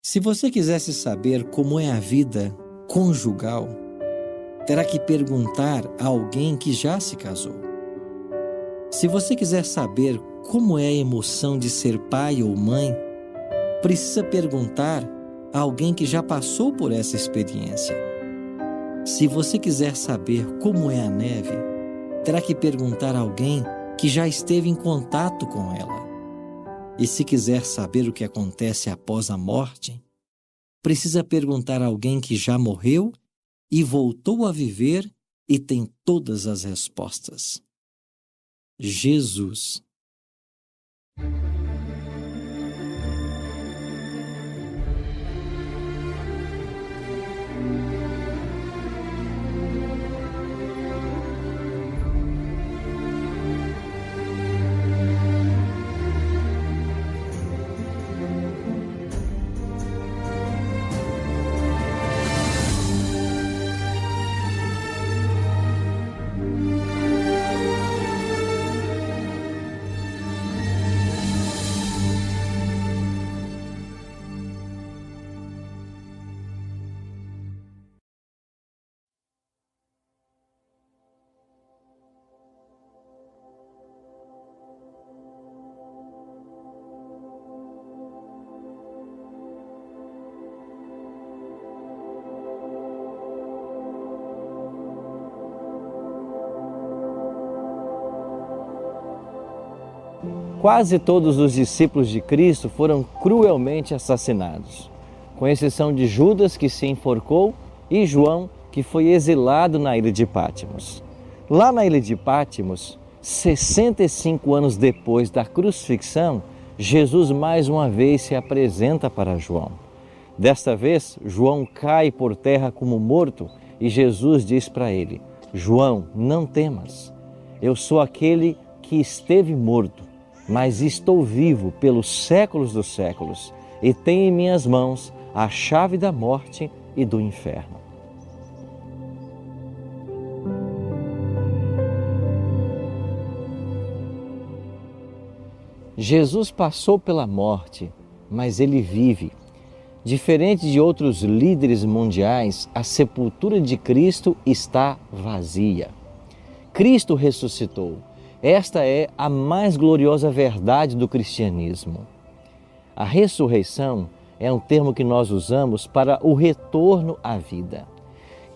Se você quisesse saber como é a vida conjugal, terá que perguntar a alguém que já se casou. Se você quiser saber como é a emoção de ser pai ou mãe, precisa perguntar a alguém que já passou por essa experiência. Se você quiser saber como é a neve, terá que perguntar a alguém que já esteve em contato com ela. E se quiser saber o que acontece após a morte, precisa perguntar a alguém que já morreu e voltou a viver e tem todas as respostas. Jesus. Quase todos os discípulos de Cristo foram cruelmente assassinados, com exceção de Judas, que se enforcou, e João, que foi exilado na ilha de Patmos. Lá na ilha de Patmos, 65 anos depois da crucifixão, Jesus mais uma vez se apresenta para João. Desta vez, João cai por terra como morto e Jesus diz para ele: João, não temas, eu sou aquele que esteve morto, mas estou vivo pelos séculos dos séculos e tenho em minhas mãos a chave da morte e do inferno. Jesus passou pela morte, mas ele vive. Diferente de outros líderes mundiais, a sepultura de Cristo está vazia. Cristo ressuscitou. Esta é a mais gloriosa verdade do cristianismo. A ressurreição é um termo que nós usamos para o retorno à vida.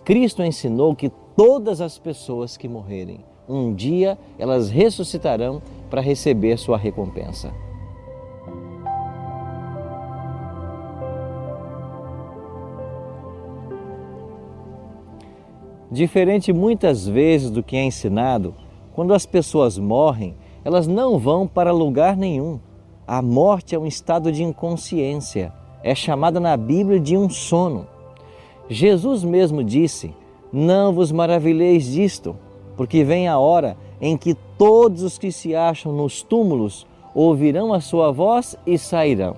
Cristo ensinou que todas as pessoas que morrerem, um dia elas ressuscitarão para receber sua recompensa. Diferente muitas vezes do que é ensinado, quando as pessoas morrem, elas não vão para lugar nenhum. A morte é um estado de inconsciência, é chamada na Bíblia de um sono. Jesus mesmo disse: não vos maravilheis disto, porque vem a hora em que todos os que se acham nos túmulos ouvirão a sua voz e sairão.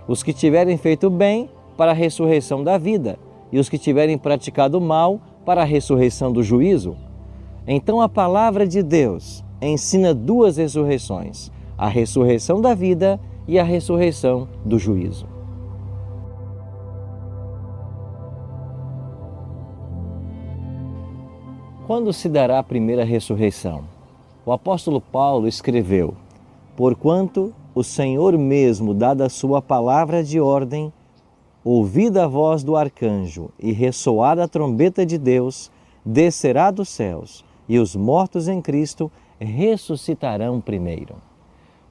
Os que tiverem feito bem, para a ressurreição da vida, e os que tiverem praticado mal, para a ressurreição do juízo. Então a palavra de Deus ensina duas ressurreições, a ressurreição da vida e a ressurreição do juízo. Quando se dará a primeira ressurreição? O apóstolo Paulo escreveu: porquanto o Senhor mesmo, dada a sua palavra de ordem, ouvida a voz do arcanjo e ressoada a trombeta de Deus, descerá dos céus, e os mortos em Cristo ressuscitarão primeiro.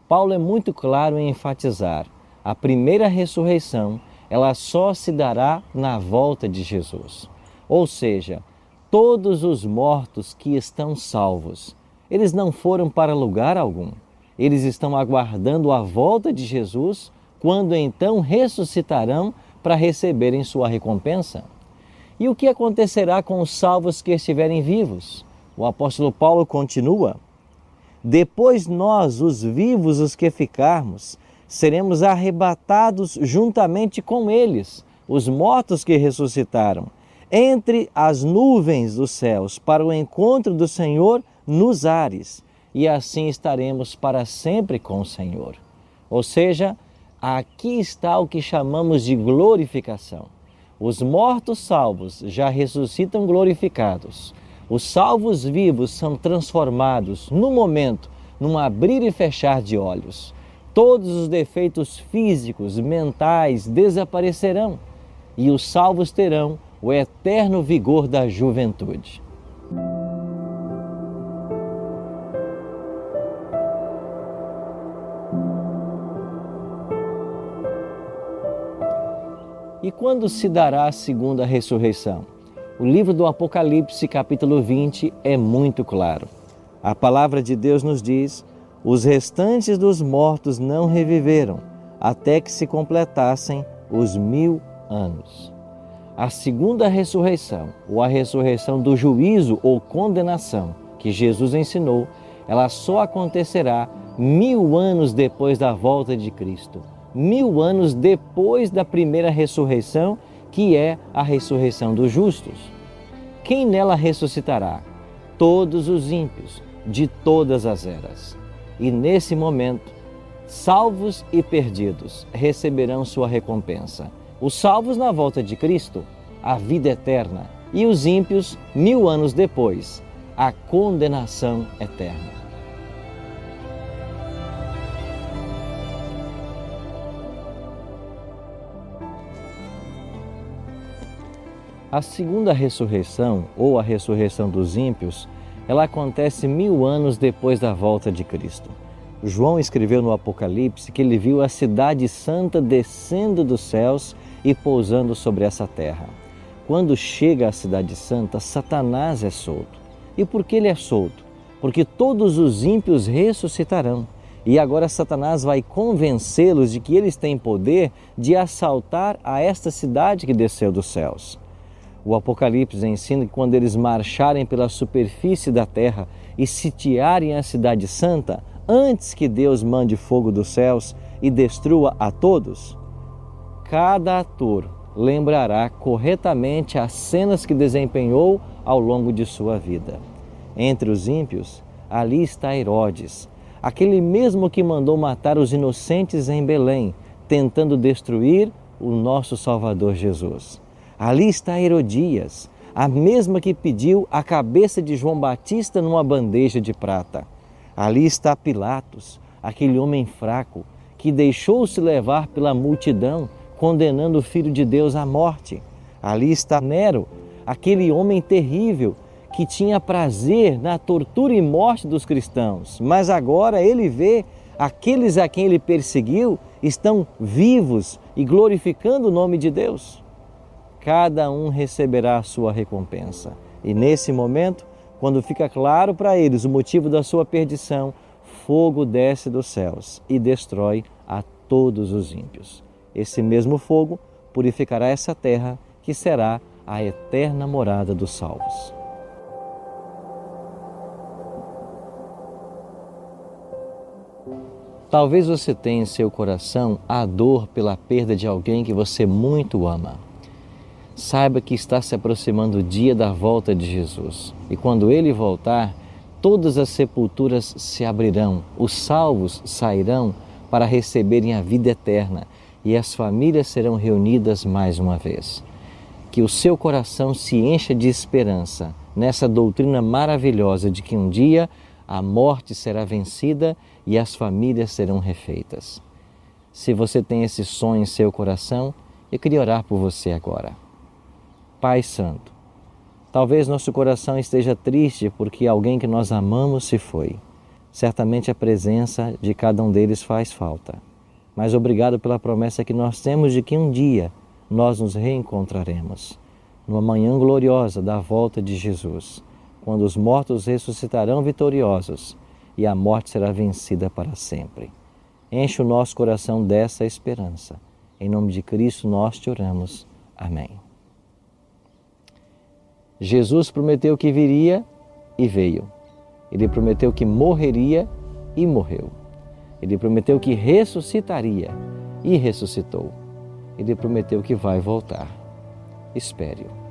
Paulo é muito claro em enfatizar: a primeira ressurreição, ela só se dará na volta de Jesus. Ou seja, todos os mortos que estão salvos, eles não foram para lugar algum. Eles estão aguardando a volta de Jesus, quando então ressuscitarão para receberem sua recompensa. E o que acontecerá com os salvos que estiverem vivos? O apóstolo Paulo continua: depois nós, os vivos, os que ficarmos, seremos arrebatados juntamente com eles, os mortos que ressuscitaram, entre as nuvens dos céus, para o encontro do Senhor nos ares, e assim estaremos para sempre com o Senhor. Ou seja, aqui está o que chamamos de glorificação. Os mortos salvos já ressuscitam glorificados. Os salvos vivos são transformados no momento, num abrir e fechar de olhos. Todos os defeitos físicos, mentais desaparecerão e os salvos terão o eterno vigor da juventude. E quando se dará a segunda ressurreição? O livro do Apocalipse, capítulo 20, é muito claro. A palavra de Deus nos diz: os restantes dos mortos não reviveram, até que se completassem os 1000 anos. A segunda ressurreição, ou a ressurreição do juízo ou condenação, que Jesus ensinou, ela só acontecerá 1000 anos depois da volta de Cristo. 1000 anos depois da primeira ressurreição, que é a ressurreição dos justos. Quem nela ressuscitará? Todos os ímpios, de todas as eras. E nesse momento, salvos e perdidos receberão sua recompensa. Os salvos na volta de Cristo, a vida eterna, e os ímpios, 1000 anos depois, a condenação eterna. A segunda ressurreição, ou a ressurreição dos ímpios, ela acontece 1000 anos depois da volta de Cristo. João escreveu no Apocalipse que ele viu a cidade santa descendo dos céus e pousando sobre essa terra. Quando chega à cidade santa, Satanás é solto. E por que ele é solto? Porque todos os ímpios ressuscitarão. E agora Satanás vai convencê-los de que eles têm poder de assaltar a esta cidade que desceu dos céus. O Apocalipse ensina que quando eles marcharem pela superfície da terra e sitiarem a cidade santa, antes que Deus mande fogo dos céus e destrua a todos, cada ator lembrará corretamente as cenas que desempenhou ao longo de sua vida. Entre os ímpios, ali está Herodes, aquele mesmo que mandou matar os inocentes em Belém, tentando destruir o nosso Salvador Jesus. Ali está Herodias, a mesma que pediu a cabeça de João Batista numa bandeja de prata. Ali está Pilatos, aquele homem fraco que deixou-se levar pela multidão, condenando o Filho de Deus à morte. Ali está Nero, aquele homem terrível que tinha prazer na tortura e morte dos cristãos, mas agora ele vê aqueles a quem ele perseguiu estão vivos e glorificando o nome de Deus. Cada um receberá a sua recompensa. E nesse momento, quando fica claro para eles o motivo da sua perdição, fogo desce dos céus e destrói a todos os ímpios. Esse mesmo fogo purificará essa terra, que será a eterna morada dos salvos. Talvez você tenha em seu coração a dor pela perda de alguém que você muito ama. Saiba que está se aproximando o dia da volta de Jesus. E quando Ele voltar, todas as sepulturas se abrirão, os salvos sairão para receberem a vida eterna e as famílias serão reunidas mais uma vez. Que o seu coração se encha de esperança nessa doutrina maravilhosa de que um dia a morte será vencida e as famílias serão refeitas. Se você tem esse sonho em seu coração, eu queria orar por você agora. Pai Santo, talvez nosso coração esteja triste porque alguém que nós amamos se foi. Certamente a presença de cada um deles faz falta. Mas obrigado pela promessa que nós temos de que um dia nós nos reencontraremos. Numa manhã gloriosa da volta de Jesus, quando os mortos ressuscitarão vitoriosos e a morte será vencida para sempre. Enche o nosso coração dessa esperança. Em nome de Cristo nós te oramos. Amém. Jesus prometeu que viria e veio. Ele prometeu que morreria e morreu. Ele prometeu que ressuscitaria e ressuscitou. Ele prometeu que vai voltar. Espere-o.